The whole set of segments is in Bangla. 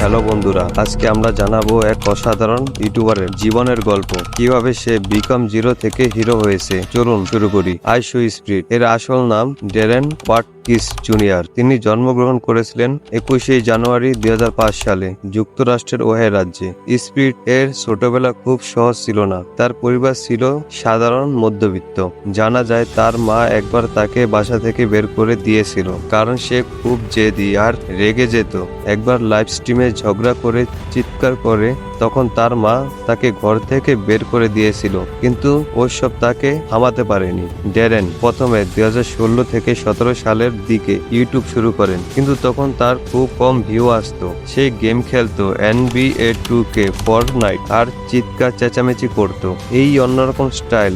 হ্যালো বন্ধুরা, আজকে আমরা জানাবো এক অসাধারণ ইউটিউবারের জীবনের গল্প, কিভাবে সে বিকম জিরো থেকে হিরো হয়েছে। চলুন শুরু করি। আইশু স্পিরিট এর আসল নাম ড্যারেন ওয়াটকিস জুনিয়র। তিনি জন্মগ্রহণ করেছিলেন 21শে জানুয়ারি 2005 সালে যুক্তরাষ্ট্রের ওহে রাজ্যে। স্পিরিট এর ছোটবেলা খুব সহজ ছিল না। তার পরিবার ছিল সাধারণ মধ্যবিত্ত। জানা যায় তার মা একবার তাকে বাসা থেকে বের করে দিয়েছিল, কারণ সে খুব জেদি আর রেগে যেত। একবার লাইভ স্ট্রিমে ঝগড়া করে চিৎকার করে তখন তার মা তাকে ঘর থেকে বের করে দিয়েছিল, কিন্তু ওইসব তাকে থামাতে পারেনি। ড্যারেন প্রথমে 2016 থেকে 17 সালের দিকে ইউটিউব শুরু করেন, কিন্তু তখন তার খুব কম ভিউ আসতো। সে গেম খেলতো, NBA 2K, ফর্টনাইট আর চিৎকার চেঁচামেচি করতো। এই অন্যরকম স্টাইল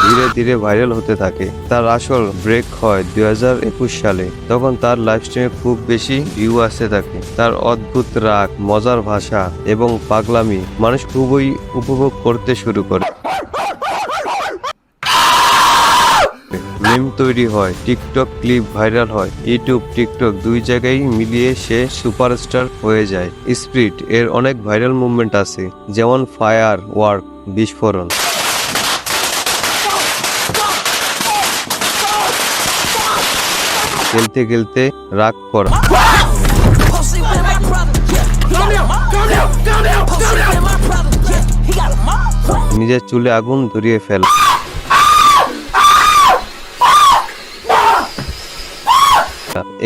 ধীরে ধীরে ভাইরাল হতে থাকে। তার আসল ব্রেক হয় 2021 সালে। তখন তার লাইভ স্ট্রিমে খুব বেশি ভিউ আসতে থাকে। তার অদ্ভুত রাগ, মজার ভাষা এবং পাগলামি মানুষ খুবই উপভোগ করতে শুরু করে। মিম তৈরি হয়, টিকটক ক্লিপ ভাইরাল হয়। ইউটিউব, টিকটক দুই জায়গায় মিলিয়ে সে সুপারস্টার হয়ে যায়। স্পিরিট এর অনেক ভাইরাল মুভমেন্ট আছে, যেমন ফায়ার ওয়ার্ক, বিস্ফোরণ। খেলতে খেলতে রাগ করা, নিজের চুলে আগুন ধরিয়ে ফেলা,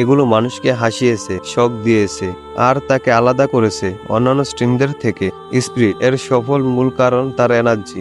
এগুলো মানুষকে হাসিয়েছে, শক দিয়েছে আর তাকে আলাদা করেছে অন্যান্য স্ট্রিমদের থেকে। স্পিরিট এর সফল মূল কারণ তার এনার্জি।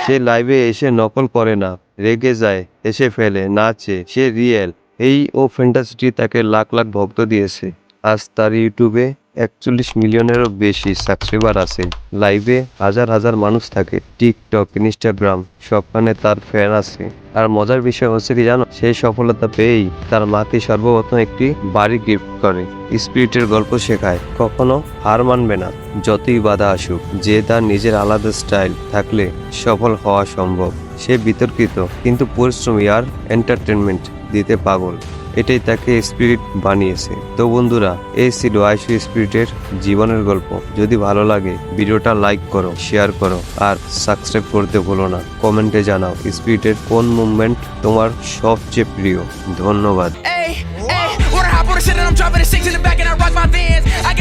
সে লাইভে এসে নকল করে না, রেগে যায়, এসে ফেলে, নাচে, সে রিয়েল। এই ও ফ্যান্টাসিটি তাকে লাখ লাখ ভক্ত দিয়েছে। আজ তার ইউটিউবে 41 মিলিয়নেরও বেশি সাবস্ক্রাইবার আছে। লাইভে হাজার হাজার মানুষ থাকে। টিকটক, ইনস্টাগ্রাম সবখানে তার ফ্যান আছে। আর মজার বিষয় হচ্ছে কি জানো, সেই সফলতা পেয়েই তার মাকে সর্বপ্রথম একটি বাড়ি গিফট করে। স্পিরিটের গল্প শেখায় কখনো হার মানবে না, যতই বাধা আসুক। যে তার নিজের আলাদা স্টাইল থাকলে সফল হওয়া সম্ভব। সে বিতর্কিত কিন্তু পরিশ্রমী আর এন্টারটেনমেন্ট দিতে পাগল। এটাই তাকে স্পিরিট বানিয়েছে। তো বন্ধুরা, এই ছিল আইশু স্পিরিটের জীবনের গল্প। যদি ভালো লাগে ভিডিওটা লাইক করো, শেয়ার করো আর সাবস্ক্রাইব করতে ভুলো না। কমেন্টে জানাও স্পিরিটের কোন মুভমেন্ট তোমার সবচেয়ে প্রিয়। ধন্যবাদ।